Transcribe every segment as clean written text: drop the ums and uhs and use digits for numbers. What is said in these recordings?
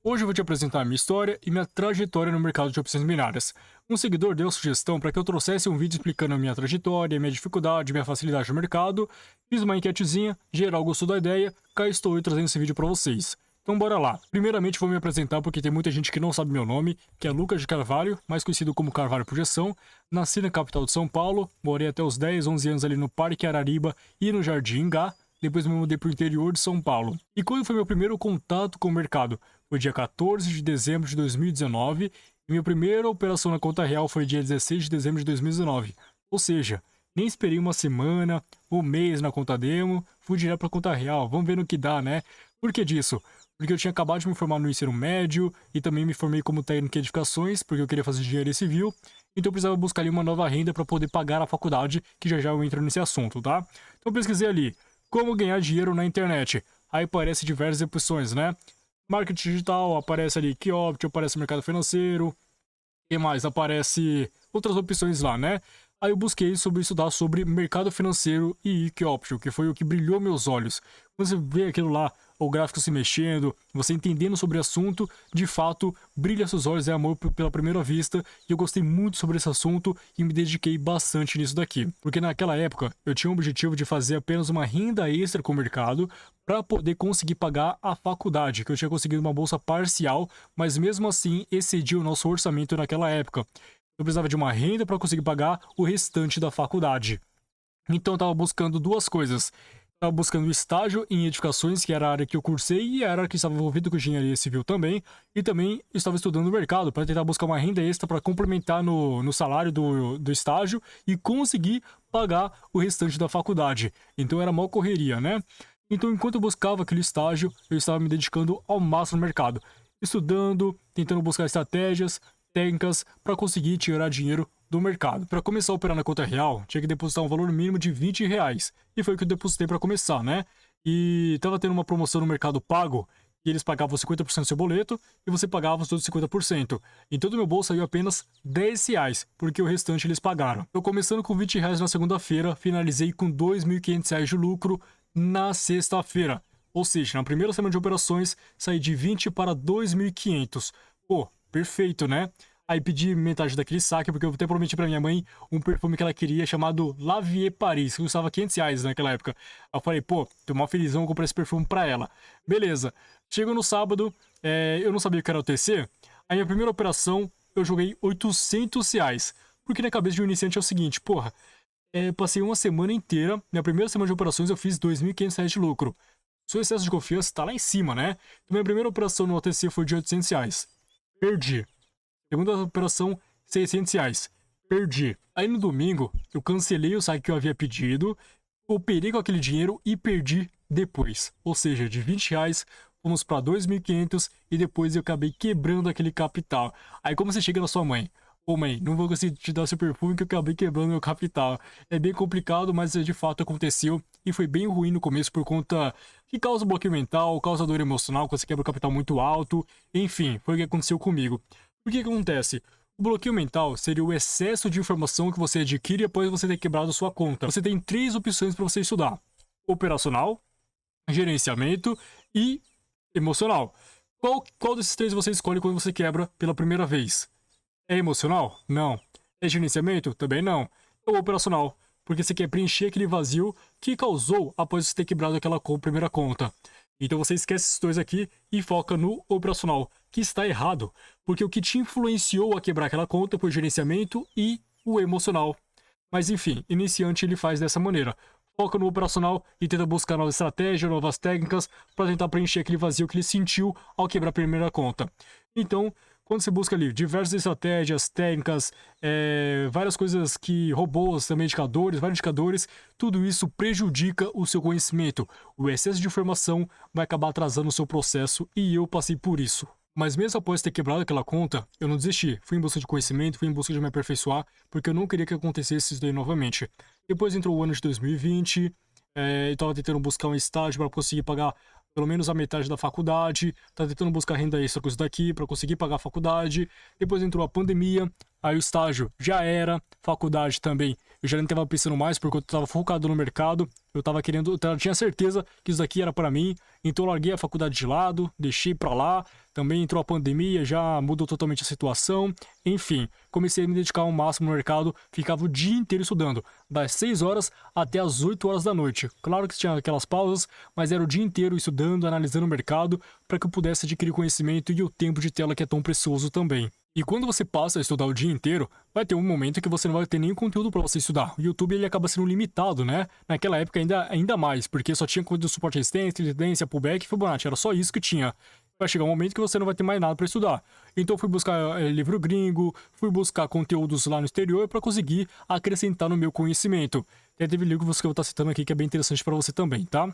Hoje eu vou te apresentar a minha história e minha trajetória no mercado de opções binárias. Um seguidor deu a sugestão para que eu trouxesse um vídeo explicando a minha trajetória, minha dificuldade, minha facilidade no mercado. Fiz uma enquetezinha, geral gostou da ideia, cá estou eu trazendo esse vídeo para vocês. Então bora lá. Primeiramente vou me apresentar porque tem muita gente que não sabe meu nome, que é Lucas de Carvalho, mais conhecido como Carvalho Projeção. Nasci na capital de São Paulo, morei até os 10, 11 anos ali no Parque Arariba e no Jardim Ingá. Depois me mudei para o interior de São Paulo. E quando foi meu primeiro contato com o mercado? Foi dia 14 de dezembro de 2019 e minha primeira operação na conta real foi dia 16 de dezembro de 2019. Ou seja, nem esperei uma semana, um mês na conta demo, fui direto para a conta real. Vamos ver no que dá, né? Por que disso? Porque eu tinha acabado de me formar no ensino médio e também me formei como técnico em edificações, porque eu queria fazer engenharia civil, então eu precisava buscar ali uma nova renda para poder pagar a faculdade, que já eu entro nesse assunto, tá? Então eu pesquisei ali, como ganhar dinheiro na internet. Aí aparece diversas opções, né? Marketing digital, aparece ali Kiopt, aparece mercado financeiro, e mais, aparece outras opções lá, né? Aí eu busquei estudar sobre mercado financeiro e Kiopt, que foi o que brilhou meus olhos. Quando você vê aquilo lá, o gráfico se mexendo, você entendendo sobre o assunto, de fato, brilha seus olhos, é amor pela primeira vista, e eu gostei muito sobre esse assunto e me dediquei bastante nisso daqui. Porque naquela época, eu tinha o objetivo de fazer apenas uma renda extra com o mercado para poder conseguir pagar a faculdade, que eu tinha conseguido uma bolsa parcial, mas mesmo assim excedia o nosso orçamento naquela época. Eu precisava de uma renda para conseguir pagar o restante da faculdade. Então eu estava buscando duas coisas. Estava buscando estágio em edificações, que era a área que eu cursei e a área que estava envolvida com engenharia civil também. E também estava estudando no mercado para tentar buscar uma renda extra para complementar no salário do estágio e conseguir pagar o restante da faculdade. Então era mó correria, né? Então enquanto eu buscava aquele estágio, eu estava me dedicando ao máximo no mercado. Estudando, tentando buscar estratégias, técnicas para conseguir tirar dinheiro do mercado. Para começar a operar na conta real, tinha que depositar um valor mínimo de R$ 20. E foi o que eu depositei para começar, né? E tava tendo uma promoção no Mercado Pago, que eles pagavam 50% do seu boleto e você pagava os outros 50%. Então do meu bolso saiu apenas R$ 10, porque o restante eles pagaram. Eu começando com R$ 20 na segunda-feira, finalizei com R$ 2.500 de lucro na sexta-feira. Ou seja, na primeira semana de operações, saí de 20 para 2.500. Pô, perfeito, né? Aí pedi metade daquele saque, porque eu até prometi pra minha mãe um perfume que ela queria, chamado La Vie Paris, que custava R$ 500 naquela época. Aí eu falei, pô, tô mó felizão, vou comprar esse perfume pra ela. Beleza. Chegou no sábado, eu não sabia o que era o TC. Aí minha primeira operação, eu joguei R$ 800. Porque na cabeça de um iniciante é o seguinte, porra, passei uma semana inteira, minha primeira semana de operações eu fiz R$ 2.500 de lucro. Seu excesso de confiança tá lá em cima, né? Então minha primeira operação no OTC foi de R$ 800. Perdi. Segunda operação, R$ 600. Perdi. Aí no domingo, eu cancelei o saque que eu havia pedido, operei com aquele dinheiro e perdi depois. Ou seja, de R$ 20, fomos para 2.500 e depois eu acabei quebrando aquele capital. Aí como você chega na sua mãe? Ô mãe, não vou conseguir te dar seu perfume que eu acabei quebrando meu capital. É bem complicado, mas de fato aconteceu e foi bem ruim no começo por conta que causa bloqueio mental, causa dor emocional, quando você quebra o capital muito alto. Enfim, foi o que aconteceu comigo. O que acontece? O bloqueio mental seria o excesso de informação que você adquire após você ter quebrado sua conta. Você tem 3 opções para você estudar: operacional, gerenciamento e emocional. Qual desses 3 você escolhe quando você quebra pela primeira vez? É emocional? Não. É gerenciamento? Também não. Ou operacional? Porque você quer preencher aquele vazio que causou após você ter quebrado aquela primeira conta. Então você esquece esses 2 aqui e foca no operacional, que está errado, porque o que te influenciou a quebrar aquela conta foi o gerenciamento e o emocional. Mas enfim, iniciante ele faz dessa maneira. Foca no operacional e tenta buscar nova estratégia, novas técnicas para tentar preencher aquele vazio que ele sentiu ao quebrar a primeira conta. Então, quando você busca ali diversas estratégias, técnicas, várias coisas que robôs, também indicadores, vários indicadores, tudo isso prejudica o seu conhecimento. O excesso de informação vai acabar atrasando o seu processo e eu passei por isso. Mas mesmo após ter quebrado aquela conta, eu não desisti. Fui em busca de conhecimento, fui em busca de me aperfeiçoar, porque eu não queria que acontecesse isso daí novamente. Depois entrou o ano de 2020, eu estava tentando buscar um estágio para conseguir pagar pelo menos a metade da faculdade, tá tentando buscar renda extra com isso daqui para conseguir pagar a faculdade. Depois entrou a pandemia, Aí o estágio já era, faculdade também. Eu já nem estava pensando mais porque eu estava focado no mercado. Eu estava querendo, eu tinha certeza que isso daqui era para mim. Então eu larguei a faculdade de lado, deixei para lá. Também entrou a pandemia, já mudou totalmente a situação. Enfim, comecei a me dedicar ao máximo no mercado. Ficava o dia inteiro estudando, das 6 horas até as 8 horas da noite. Claro que tinha aquelas pausas, mas era o dia inteiro estudando, analisando o mercado, para que eu pudesse adquirir conhecimento e o tempo de tela que é tão precioso também. E quando você passa a estudar o dia inteiro, vai ter um momento que você não vai ter nenhum conteúdo para você estudar. O YouTube ele acaba sendo limitado, né? Naquela época ainda mais, porque só tinha conteúdo de suporte à resistência, tendência, pullback e Fibonacci. Era só isso que tinha. Vai chegar um momento que você não vai ter mais nada para estudar. Então fui buscar livro gringo, fui buscar conteúdos lá no exterior para conseguir acrescentar no meu conhecimento. E teve livro que eu vou estar citando aqui que é bem interessante para você também, tá?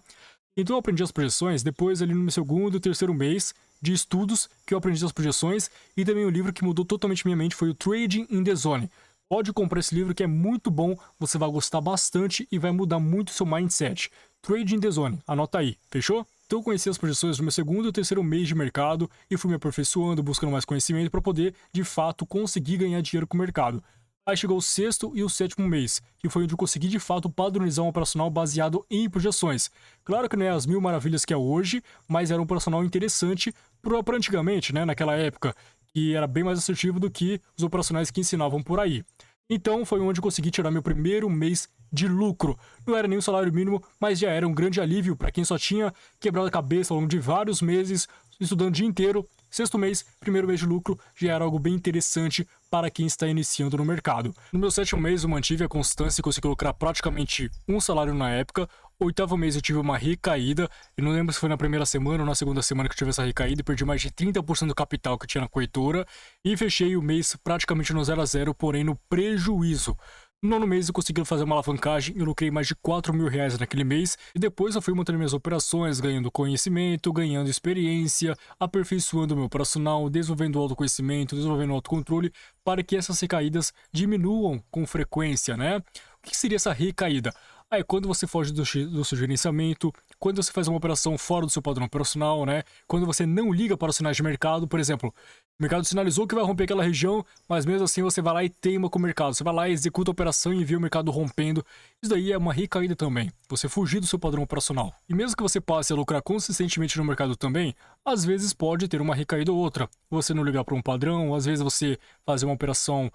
Então eu aprendi as projeções depois ali no meu segundo e terceiro mês de estudos que eu aprendi as projeções, e também o livro que mudou totalmente minha mente foi o Trading in the Zone. Pode comprar esse livro que é muito bom, você vai gostar bastante e vai mudar muito o seu mindset. Trading in the Zone, anota aí, fechou? Então eu conheci as projeções no meu segundo e terceiro mês de mercado e fui me aperfeiçoando, buscando mais conhecimento para poder, de fato, conseguir ganhar dinheiro com o mercado. Aí chegou o sexto e o sétimo mês, que foi onde eu consegui de fato padronizar um operacional baseado em projeções. Claro que não é as mil maravilhas que é hoje, mas era um operacional interessante para antigamente, né, naquela época, que era bem mais assertivo do que os operacionais que ensinavam por aí. Então foi onde eu consegui tirar meu primeiro mês de lucro. Não era nem um salário mínimo, mas já era um grande alívio para quem só tinha quebrado a cabeça ao longo de vários meses, estudando o dia inteiro. Sexto mês, primeiro mês de lucro, já era algo bem interessante para quem está iniciando no mercado. No meu sétimo mês, eu mantive a constância e consegui lucrar praticamente um salário na época. Oitavo mês, eu tive uma recaída. Eu não lembro se foi na primeira semana ou na segunda semana que eu tive essa recaída e perdi mais de 30% do capital que tinha na corretora. E fechei o mês praticamente no 0 a 0, porém no prejuízo. No nono mês eu consegui fazer uma alavancagem e lucrei mais de 4 mil reais naquele mês. E depois eu fui montando minhas operações, ganhando conhecimento, ganhando experiência, aperfeiçoando o meu operacional, desenvolvendo o autoconhecimento, desenvolvendo o autocontrole, para que essas recaídas diminuam com frequência, né? O que seria essa recaída? É quando você foge do seu gerenciamento, quando você faz uma operação fora do seu padrão operacional, né? Quando você não liga para os sinais de mercado, por exemplo, o mercado sinalizou que vai romper aquela região, mas mesmo assim você vai lá e teima com o mercado. Você vai lá e executa a operação e vê o mercado rompendo. Isso daí é uma recaída também. Você fugir do seu padrão operacional. E mesmo que você passe a lucrar consistentemente no mercado também, às vezes pode ter uma recaída ou outra. Você não ligar para um padrão, às vezes você fazer uma operação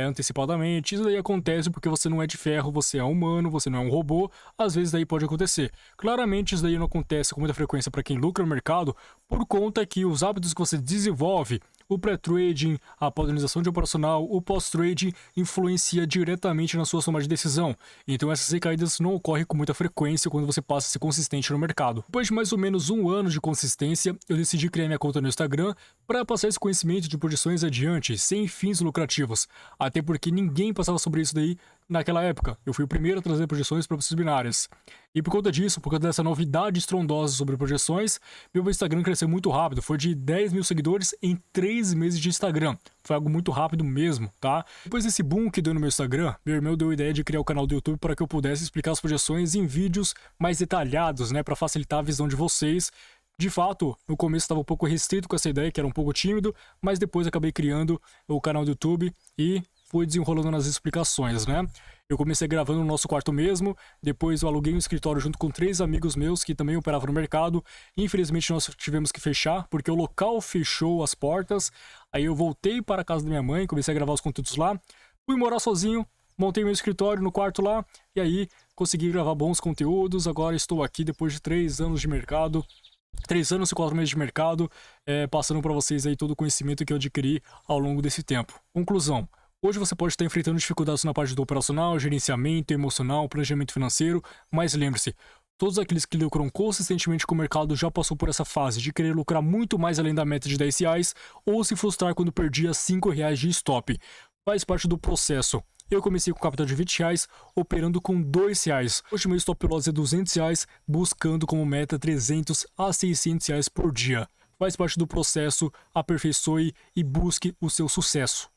antecipadamente. Isso daí acontece porque você não é de ferro, você é humano, você não é um robô. Às vezes daí pode acontecer. Claramente isso daí não acontece com muita frequência para quem lucra no mercado, por conta que os hábitos que você desenvolve, o pré-trading, a padronização de operacional, o pós-trading influencia diretamente na sua tomada de decisão. Então essas recaídas não ocorrem com muita frequência quando você passa a ser consistente no mercado. Depois de mais ou menos um ano de consistência, eu decidi criar minha conta no Instagram para passar esse conhecimento de projeções adiante, sem fins lucrativos. Até porque ninguém passava sobre isso daí naquela época. Eu fui o primeiro a trazer projeções para opções binárias. E por conta disso, por conta dessa novidade estrondosa sobre projeções, meu Instagram cresceu muito rápido. Foi de 10 mil seguidores em 3 meses de Instagram. Foi algo muito rápido mesmo, tá? Depois desse boom que deu no meu Instagram, meu irmão deu a ideia de criar o canal do YouTube para que eu pudesse explicar as projeções em vídeos mais detalhados, né? Para facilitar a visão de vocês. De fato, no começo estava um pouco restrito com essa ideia, que era um pouco tímido, mas depois acabei criando o canal do YouTube e fui desenrolando nas explicações, né? Eu comecei gravando no nosso quarto mesmo, depois eu aluguei um escritório junto com 3 amigos meus que também operavam no mercado. Infelizmente nós tivemos que fechar, porque o local fechou as portas. Aí eu voltei para a casa da minha mãe, comecei a gravar os conteúdos lá. Fui morar sozinho, montei meu escritório no quarto lá, e aí consegui gravar bons conteúdos. Agora estou aqui depois de 3 anos de mercado. 3 anos e 4 meses de mercado, passando para vocês aí todo o conhecimento que eu adquiri ao longo desse tempo. Conclusão. Hoje você pode estar enfrentando dificuldades na parte do operacional, gerenciamento, emocional, planejamento financeiro, mas lembre-se, todos aqueles que lucram consistentemente com o mercado já passou por essa fase de querer lucrar muito mais além da meta de 10 reais ou se frustrar quando perdia 5 reais de stop. Faz parte do processo. Eu comecei com capital de 20 reais, operando com 2 reais. Hoje meu stop loss é 200 reais, buscando como meta 300 a 600 reais por dia. Faz parte do processo, aperfeiçoe e busque o seu sucesso.